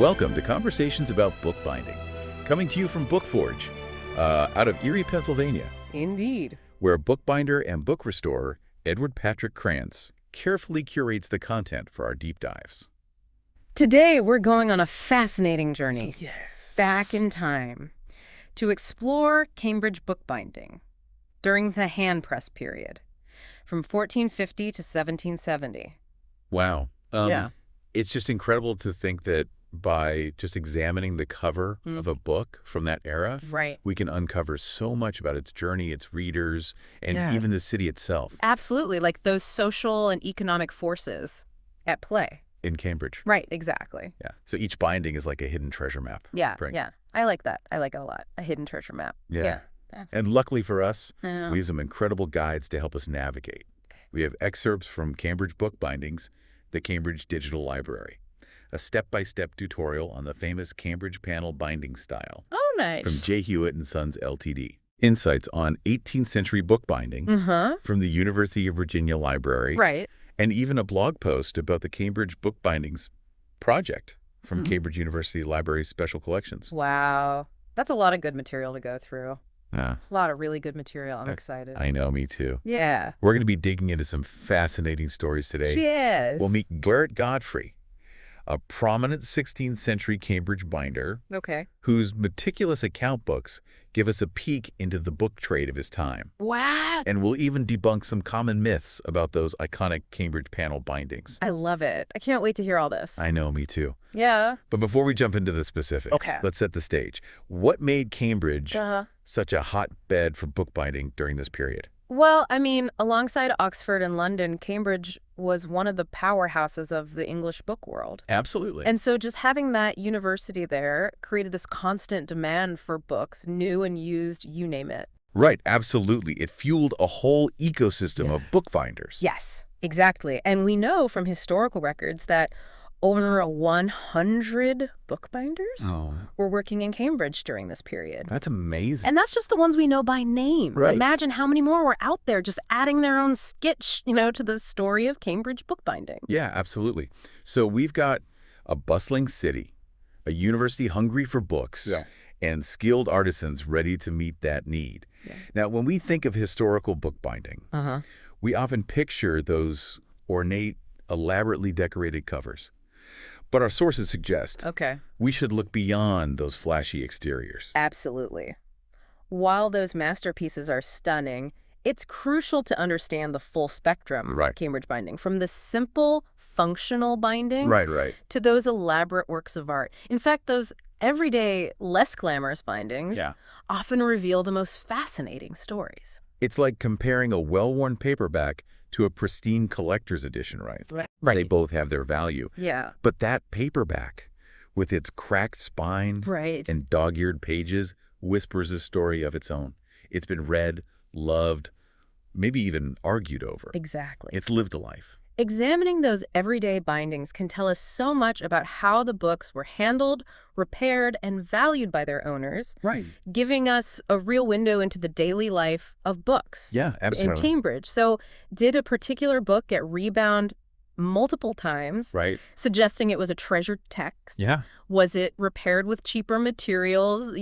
Welcome to Conversations About Bookbinding, coming to you from Bookforge, out of Erie, Pennsylvania, Indeed. where bookbinder and book restorer Edward Patrick Krantz carefully curates the content for our deep dives. Today, we're going on a fascinating journey Yes. back in time to explore Cambridge bookbinding during the handpress period, from 1450 to 1770. Wow. Yeah. It's just incredible to think that by just examining the cover of a book from that era, Right. we can uncover so much about its journey, its readers, and Yeah. even the city itself Absolutely, like those social and economic forces at play. in Cambridge. Right, exactly. Yeah. So each binding is like a hidden treasure map. Yeah, Right. yeah. I like that. I like it a lot. A hidden treasure map. Yeah. Yeah. And luckily for us, Yeah. we have some incredible guides to help us navigate. We have excerpts from Cambridge Bookbindings, the Cambridge Digital Library, a step-by-step tutorial on the famous Cambridge panel binding style Oh, nice. from J. Hewitt & Sons, Ltd. Insights on 18th century bookbinding from the University of Virginia Library, Right. and even a blog post about the Cambridge Bookbindings project from Cambridge University Library Special Collections. Wow. That's a lot of good material to go through. Yeah, A lot of really good material. I'm excited. I know, me too. Yeah. We're going to be digging into some fascinating stories today. Cheers. We'll meet Garrett Godfrey, a prominent 16th century Cambridge binder Okay. whose meticulous account books give us a peek into the book trade of his time. Wow. And we'll even debunk some common myths about those iconic Cambridge panel bindings. I love it. I can't wait to hear all this. I know, me too. Yeah. But before we jump into the specifics, Okay. let's set the stage. What made Cambridge Uh-huh. such a hotbed for bookbinding during this period? Well, I mean, alongside Oxford and London, Cambridge was one of the powerhouses of the English book world. Absolutely. And so just having that university there created this constant demand for books, new and used, you name it. Right, absolutely. It fueled a whole ecosystem of bookbinders. Yes, exactly. And we know from historical records that over 100 bookbinders were working in Cambridge during this period. That's amazing. And that's just the ones we know by name. Right. Imagine how many more were out there just adding their own sketch, to the story of Cambridge bookbinding. Yeah, absolutely. So we've got a bustling city, a university hungry for books, and skilled artisans ready to meet that need. Yeah. Now, when we think of historical bookbinding, we often picture those ornate, elaborately decorated covers. But our sources suggest Okay. we should look beyond those flashy exteriors. Absolutely. While those masterpieces are stunning, it's crucial to understand the full spectrum Right. of Cambridge binding, from the simple, functional binding Right. to those elaborate works of art. In fact, those everyday, less glamorous bindings Yeah. often reveal the most fascinating stories. It's like comparing a well-worn paperback to a pristine collector's edition, right? Right. They both have their value. Yeah. But that paperback, with its cracked spine Right. and dog-eared pages, whispers a story of its own. It's been read, loved, maybe even argued over. Exactly. It's lived a life. Examining those everyday bindings can tell us so much about how the books were handled, repaired, and valued by their owners, Right. giving us a real window into the daily life of books Yeah, in absolutely. Cambridge. So did a particular book get rebound multiple times, Right. suggesting it was a treasured text? Yeah. Was it repaired with cheaper materials,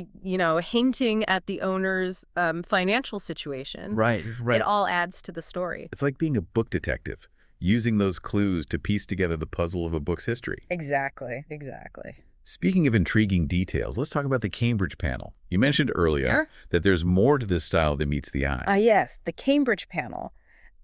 hinting at the owner's financial situation? Right. It all adds to the story. It's like being a book detective, using those clues to piece together the puzzle of a book's history. Exactly. Speaking of intriguing details, let's talk about the Cambridge panel. You mentioned earlier Sure. that there's more to this style than meets the eye. Yes, the Cambridge panel.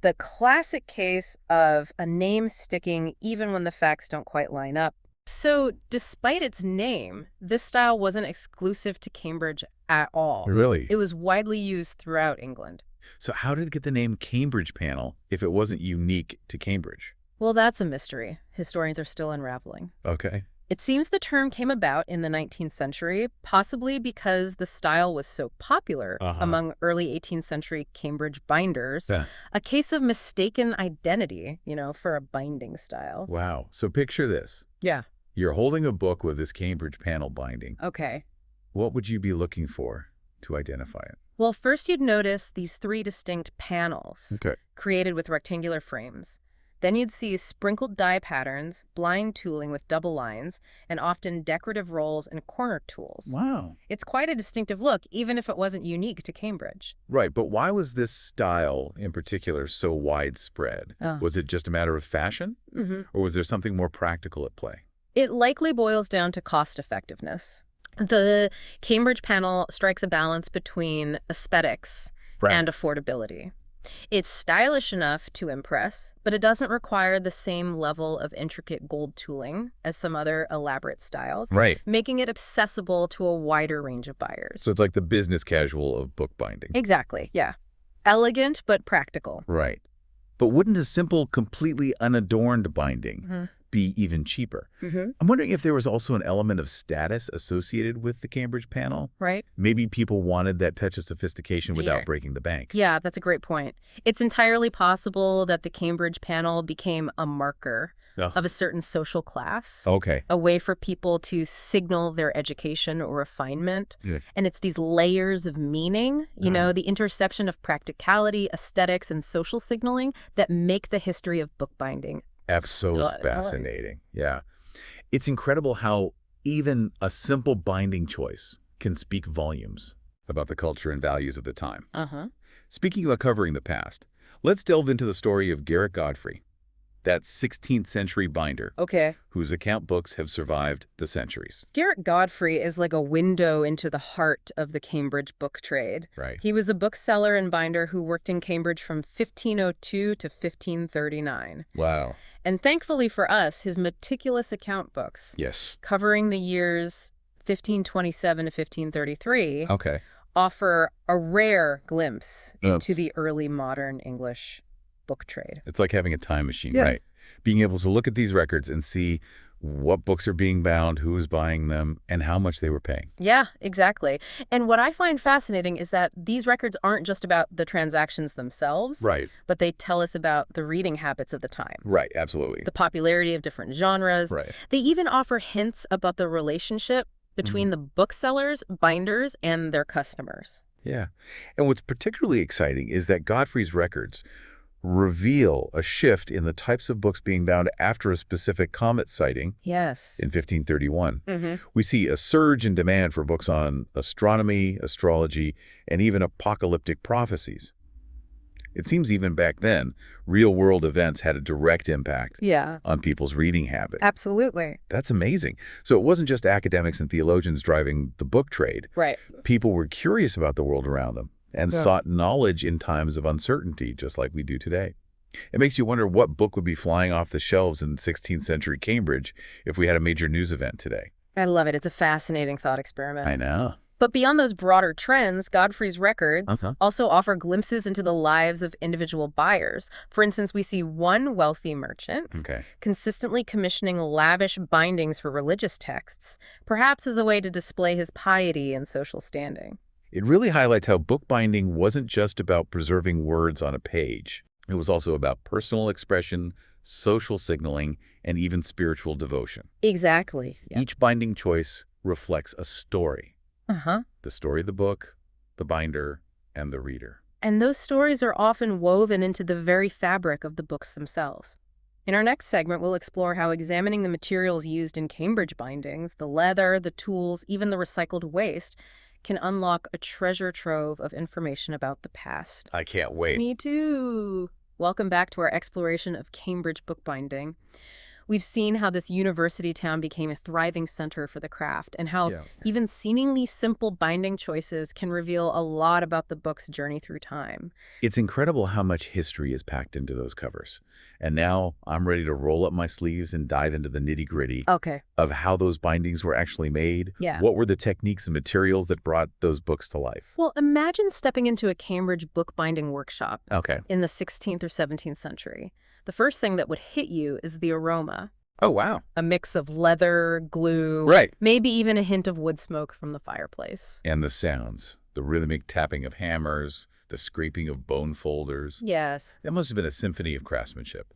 The classic case of a name sticking even when the facts don't quite line up. So despite its name, this style wasn't exclusive to Cambridge at all. Really? It was widely used throughout England. So how did it get the name Cambridge panel if it wasn't unique to Cambridge? Well, that's a mystery. Historians are still unraveling. Okay. It seems the term came about in the 19th century, possibly because the style was so popular among early 18th century Cambridge binders. Yeah. A case of mistaken identity, for a binding style. Wow. So picture this. Yeah. You're holding a book with this Cambridge panel binding. Okay. What would you be looking for to identify it? Well, first you'd notice these three distinct panels Okay. created with rectangular frames. Then you'd see sprinkled die patterns, blind tooling with double lines, and often decorative rolls and corner tools. Wow. It's quite a distinctive look, even if it wasn't unique to Cambridge. Right, but why was this style in particular so widespread? Oh. Was it just a matter of fashion? Mm-hmm. Or was there something more practical at play? It likely boils down to cost effectiveness. The Cambridge panel strikes a balance between aesthetics and affordability. It's stylish enough to impress, but it doesn't require the same level of intricate gold tooling as some other elaborate styles, Right. making it accessible to a wider range of buyers. So it's like the business casual of bookbinding. Exactly, yeah. Elegant but practical. Right. But wouldn't a simple, completely unadorned binding be even cheaper? I'm wondering if there was also an element of status associated with the Cambridge panel. Right? Maybe people wanted that touch of sophistication without Yeah. breaking the bank. Yeah, that's a great point. It's entirely possible that the Cambridge panel became a marker Oh. of a certain social class, Okay. a way for people to signal their education or refinement. Yeah. And it's these layers of meaning, the interception of practicality, aesthetics, and social signaling that make the history of bookbinding. So Right. fascinating. Yeah. It's incredible how even a simple binding choice can speak volumes about the culture and values of the time. Speaking about covering the past, let's delve into the story of Garrett Godfrey, that 16th century binder Okay. whose account books have survived the centuries. Garrett Godfrey is like a window into the heart of the Cambridge book trade. Right. He was a bookseller and binder who worked in Cambridge from 1502 to 1539. Wow. And thankfully for us, his meticulous account books, Yes. covering the years 1527 to 1533, Okay. offer a rare glimpse into the early modern English book trade. It's like having a time machine, Yeah. right? Being able to look at these records and see what books are being bound, who is buying them, and how much they were paying. Yeah, exactly. And what I find fascinating is that these records aren't just about the transactions themselves, Right. but they tell us about the reading habits of the time, Right. Absolutely. the popularity of different genres. Right. They even offer hints about the relationship between the booksellers, binders, and their customers. Yeah. And what's particularly exciting is that Godfrey's records reveal a shift in the types of books being bound after a specific comet sighting Yes. in 1531. Mm-hmm. We see a surge in demand for books on astronomy, astrology, and even apocalyptic prophecies. It seems even back then, real-world events had a direct impact Yeah, on people's reading habit. absolutely. That's amazing. So it wasn't just academics and theologians driving the book trade. Right. People were curious about the world around them and sought knowledge in times of uncertainty, just like we do today. It makes you wonder what book would be flying off the shelves in 16th century Cambridge if we had a major news event today. I love it. It's a fascinating thought experiment. I know. But beyond those broader trends, Godfrey's records Uh-huh. also offer glimpses into the lives of individual buyers. For instance, we see one wealthy merchant Okay. consistently commissioning lavish bindings for religious texts, perhaps as a way to display his piety and social standing. It really highlights how bookbinding wasn't just about preserving words on a page. It was also about personal expression, social signaling, and even spiritual devotion. Exactly. Each binding choice reflects a story. Uh-huh. The story of the book, the binder, and the reader. And those stories are often woven into the very fabric of the books themselves. In our next segment, we'll explore how examining the materials used in Cambridge bindings, the leather, the tools, even the recycled waste, can unlock a treasure trove of information about the past. I can't wait. Me too. Welcome back to our exploration of Cambridge bookbinding. We've seen how this university town became a thriving center for the craft and how even seemingly simple binding choices can reveal a lot about the book's journey through time. It's incredible how much history is packed into those covers. And now I'm ready to roll up my sleeves and dive into the nitty-gritty Okay. of how those bindings were actually made. Yeah. What were the techniques and materials that brought those books to life? Well, imagine stepping into a Cambridge bookbinding workshop Okay. in the 16th or 17th century. The first thing that would hit you is the aroma. Oh, wow. A mix of leather, glue, Right. maybe even a hint of wood smoke from the fireplace. And the sounds, the rhythmic tapping of hammers, the scraping of bone folders. Yes. That must have been a symphony of craftsmanship.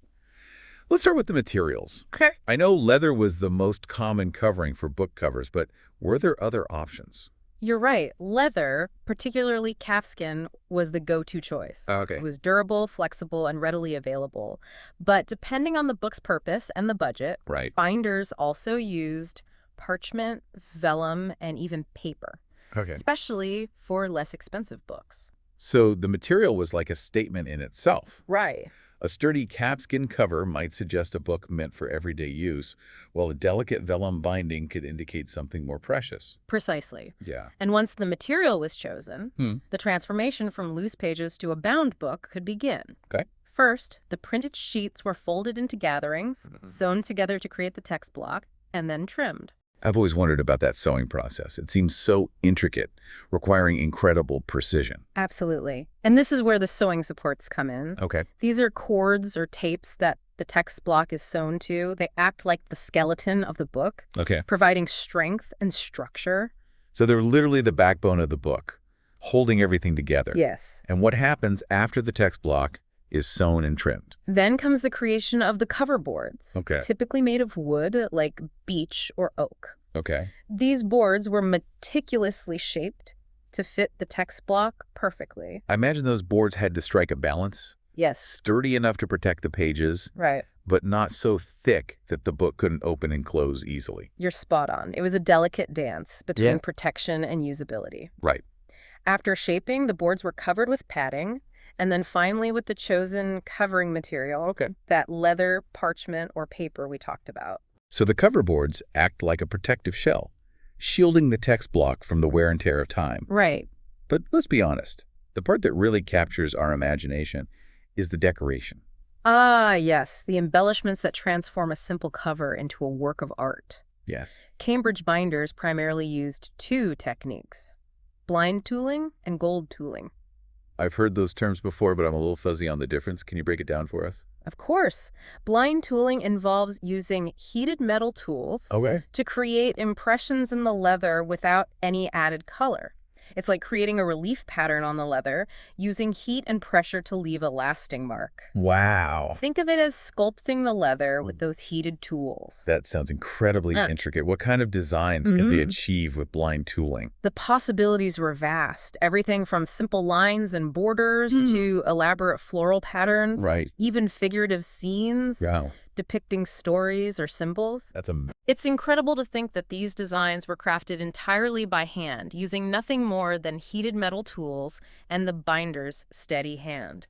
Let's start with the materials. Okay. I know leather was the most common covering for book covers, but were there other options? You're right. Leather, particularly calfskin, was the go-to choice. It Okay. was durable, flexible, and readily available. But depending on the book's purpose and the budget, Right. binders also used parchment, vellum, and even paper, Okay. especially for less expensive books. So the material was like a statement in itself. Right. A sturdy calfskin cover might suggest a book meant for everyday use, while a delicate vellum binding could indicate something more precious. Precisely. Yeah. And once the material was chosen, Hmm. the transformation from loose pages to a bound book could begin. Okay. First, the printed sheets were folded into gatherings, sewn together to create the text block, and then trimmed. I've always wondered about that sewing process. It seems so intricate, requiring incredible precision. Absolutely. And this is where the sewing supports come in. Okay. These are cords or tapes that the text block is sewn to. They act like the skeleton of the book, Okay. providing strength and structure. So they're literally the backbone of the book, holding everything together. Yes. And what happens after the text block is sewn and trimmed. Then comes the creation of the cover boards, Okay. typically made of wood like beech or oak. Okay. These boards were meticulously shaped to fit the text block perfectly. I imagine those boards had to strike a balance, Yes. sturdy enough to protect the pages, Right. but not so thick that the book couldn't open and close easily. You're spot on. It was a delicate dance between Yeah. protection and usability. Right. After shaping, the boards were covered with padding, and then finally with the chosen covering material, Okay. that leather, parchment, or paper we talked about. So the cover boards act like a protective shell, shielding the text block from the wear and tear of time. Right. But let's be honest, the part that really captures our imagination is the decoration. Ah, yes, the embellishments that transform a simple cover into a work of art. Yes. Cambridge binders primarily used two techniques: blind tooling and gold tooling. I've heard those terms before, but I'm a little fuzzy on the difference. Can you break it down for us? Of course, blind tooling involves using heated metal tools Okay. to create impressions in the leather without any added color. It's like creating a relief pattern on the leather using heat and pressure to leave a lasting mark. Wow. Think of it as sculpting the leather with those heated tools. That sounds incredibly intricate. What kind of designs can they achieve with blind tooling? The possibilities were vast, everything from simple lines and borders to elaborate floral patterns, Right. even figurative scenes Wow. depicting stories or symbols. That's a... It's incredible to think that these designs were crafted entirely by hand, using nothing more than heated metal tools and the binder's steady hand.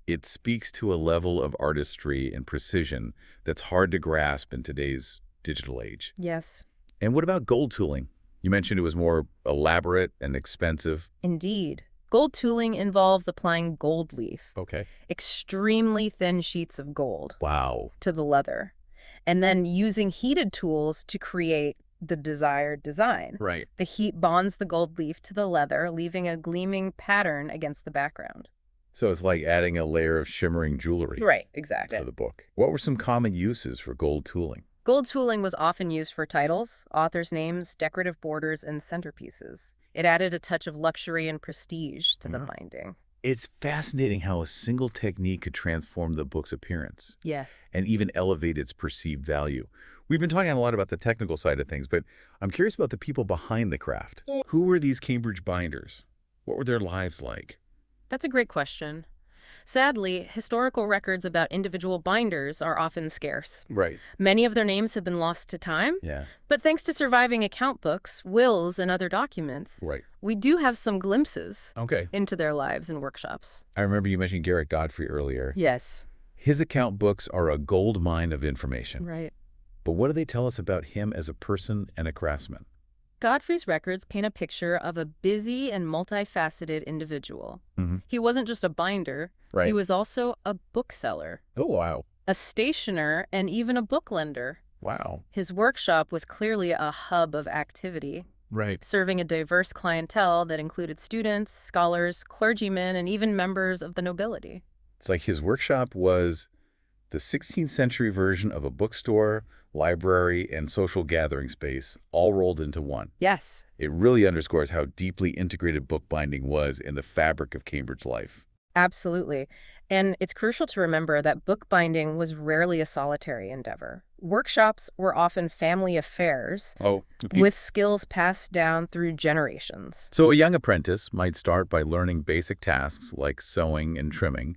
It speaks to a level of artistry and precision that's hard to grasp in today's digital age. Yes, And what about gold tooling? You mentioned it was more elaborate and expensive. indeed. Gold tooling involves applying gold leaf, Okay. extremely thin sheets of gold, Wow. to the leather, and then using heated tools to create the desired design. Right. The heat bonds the gold leaf to the leather, leaving a gleaming pattern against the background. So it's like adding a layer of shimmering jewelry Right, to exactly. the book. What were some common uses for gold tooling? Gold tooling was often used for titles, authors' names, decorative borders, and centerpieces. It added a touch of luxury and prestige to the binding. It's fascinating how a single technique could transform the book's appearance Yeah. and even elevate its perceived value. We've been talking a lot about the technical side of things, but I'm curious about the people behind the craft. Who were these Cambridge binders? What were their lives like? That's a great question. Sadly, historical records about individual binders are often scarce. Right. Many of their names have been lost to time, Yeah. but thanks to surviving account books, wills, and other documents, Right. we do have some glimpses Okay. into their lives and workshops. I remember you mentioned Garrett Godfrey earlier. Yes. His account books are a gold mine of information. Right. But what do they tell us about him as a person and a craftsman? Godfrey's records paint a picture of a busy and multifaceted individual. He wasn't just a binder, Right. he was also a bookseller, Oh, wow. a stationer, and even a booklender. Wow. His workshop was clearly a hub of activity, Right. serving a diverse clientele that included students, scholars, clergymen, and even members of the nobility. It's like his workshop was the 16th century version of a bookstore, library, and social gathering space, all rolled into one. Yes. It really underscores how deeply integrated bookbinding was in the fabric of Cambridge life. Absolutely. And it's crucial to remember that bookbinding was rarely a solitary endeavor. Workshops were often family affairs Oh, okay. with skills passed down through generations. So a young apprentice might start by learning basic tasks like sewing and trimming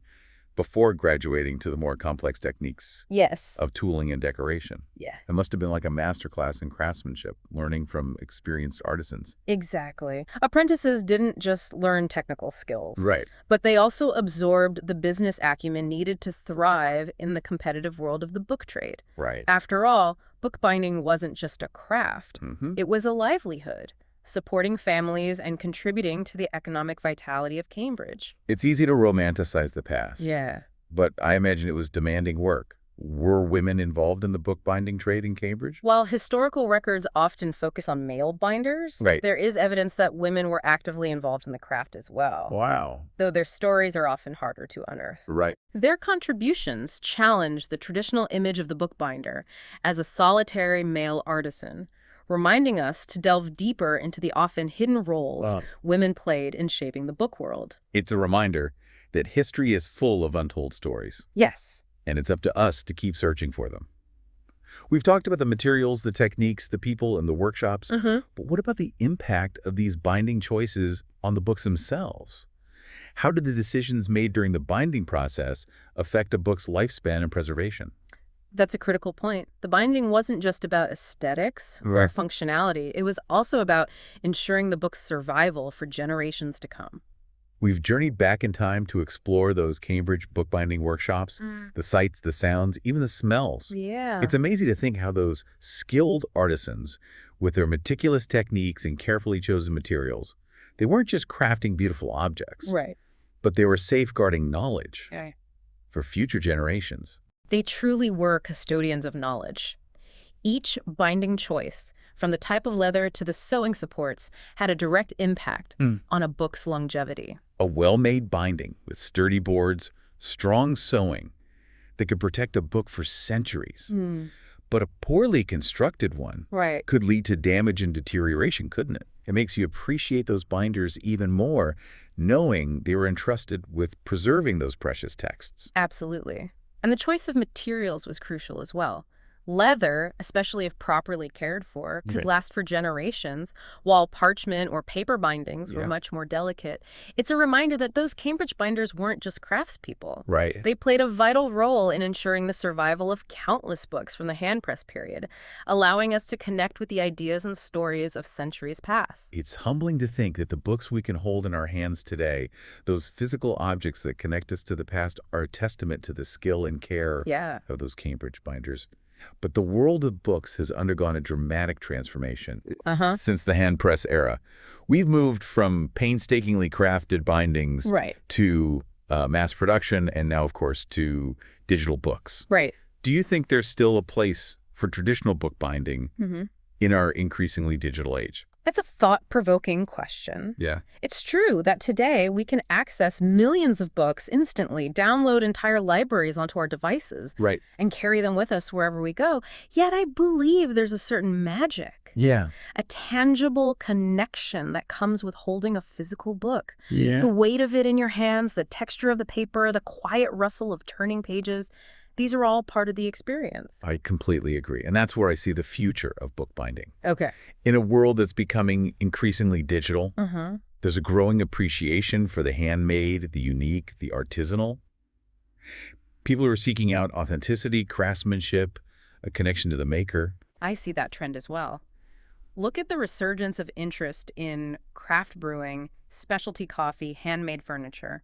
before graduating to the more complex techniques Yes. of tooling and decoration. Yeah. It must have been like a masterclass in craftsmanship, learning from experienced artisans. Exactly. Apprentices didn't just learn technical skills, Right. but they also absorbed the business acumen needed to thrive in the competitive world of the book trade. Right. After all, bookbinding wasn't just a craft. Mm-hmm. It was a livelihood, supporting families and contributing to the economic vitality of Cambridge. It's easy to romanticize the past, Yeah. but I imagine it was demanding work. Were women involved in the bookbinding trade in Cambridge? While historical records often focus on male binders, Right. there is evidence that women were actively involved in the craft as well, Wow. though their stories are often harder to unearth. Right. Their contributions challenge the traditional image of the bookbinder as a solitary male artisan, reminding us to delve deeper into the often hidden roles women played in shaping the book world. It's a reminder that history is full of untold stories, Yes. and it's up to us to keep searching for them. We've talked about the materials, the techniques, the people, and the workshops, but what about the impact of these binding choices on the books themselves? How did the decisions made during the binding process affect a book's lifespan and preservation? That's a critical point. The binding wasn't just about aesthetics or Right. functionality. It was also about ensuring the book's survival for generations to come. We've journeyed back in time to explore those Cambridge bookbinding workshops, the sights, the sounds, even the smells. Yeah. It's amazing to think how those skilled artisans, with their meticulous techniques and carefully chosen materials, they weren't just crafting beautiful objects, Right. but they were safeguarding knowledge Okay. for future generations. They truly were custodians of knowledge. Each binding choice, from the type of leather to the sewing supports, had a direct impact on a book's longevity. A well-made binding with sturdy boards, strong sewing that could protect a book for centuries. But a poorly constructed one Right. could lead to damage and deterioration, couldn't it? It makes you appreciate those binders even more, knowing they were entrusted with preserving those precious texts. Absolutely. And the choice of materials was crucial as well. Leather, especially if properly cared for, could Right. last for generations, while parchment or paper bindings were Yeah. much more delicate. It's a reminder that those Cambridge binders weren't just craftspeople. Right. They played a vital role in ensuring the survival of countless books from the handpress period, allowing us to connect with the ideas and stories of centuries past. It's humbling to think that the books we can hold in our hands today, those physical objects that connect us to the past, are a testament to the skill and care Yeah. of those Cambridge binders. But the world of books has undergone a dramatic transformation since the handpress era. We've moved from painstakingly crafted bindings Right. to mass production and now, of course, to digital books. Right. Do you think there's still a place for traditional bookbinding in our increasingly digital age? That's a thought-provoking question. Yeah. It's true that today we can access millions of books instantly, download entire libraries onto our devices, Right. and carry them with us wherever we go. Yet I believe there's a certain magic, Yeah. a tangible connection that comes with holding a physical book. Yeah. The weight of it in your hands, the texture of the paper, the quiet rustle of turning pages, these are all part of the experience. I completely agree. And that's where I see the future of bookbinding. Okay. In a world that's becoming increasingly digital, there's a growing appreciation for the handmade, the unique, the artisanal. People are seeking out authenticity, craftsmanship, a connection to the maker. I see that trend as well. Look at the resurgence of interest in craft brewing, specialty coffee, handmade furniture.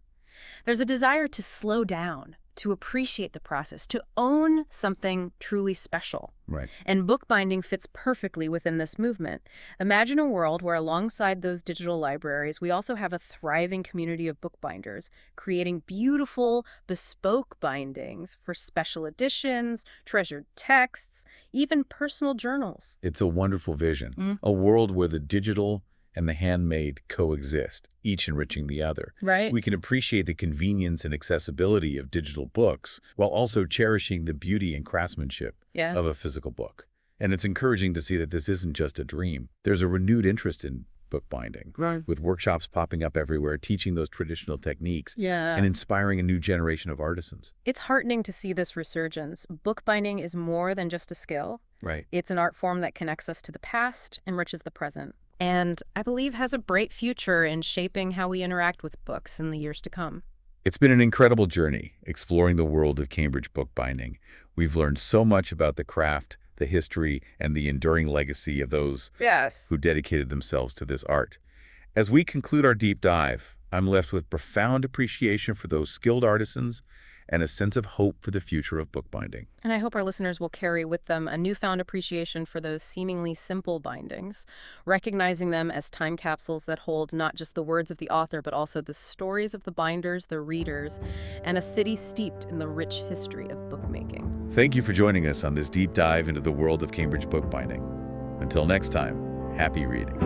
There's a desire to slow down, to appreciate the process, to own something truly special. Right. And bookbinding fits perfectly within this movement. Imagine a world where alongside those digital libraries, we also have a thriving community of bookbinders, creating beautiful, bespoke bindings for special editions, treasured texts, even personal journals. It's a wonderful vision. A world where the digital and the handmade coexist, each enriching the other. Right. We can appreciate the convenience and accessibility of digital books while also cherishing the beauty and craftsmanship of a physical book. And it's encouraging to see that this isn't just a dream. There's a renewed interest in bookbinding, Right. with workshops popping up everywhere, teaching those traditional techniques Yeah. and inspiring a new generation of artisans. It's heartening to see this resurgence. Bookbinding is more than just a skill. Right. It's an art form that connects us to the past, enriches the present, and I believe has a bright future in shaping how we interact with books in the years to come. It's been an incredible journey exploring the world of Cambridge bookbinding. We've learned so much about the craft, the history, and the enduring legacy of those Yes. who dedicated themselves to this art. As we conclude our deep dive, I'm left with profound appreciation for those skilled artisans and a sense of hope for the future of bookbinding. And I hope our listeners will carry with them a newfound appreciation for those seemingly simple bindings, recognizing them as time capsules that hold not just the words of the author, but also the stories of the binders, the readers, and a city steeped in the rich history of bookmaking. Thank you for joining us on this deep dive into the world of Cambridge bookbinding. Until next time, happy reading.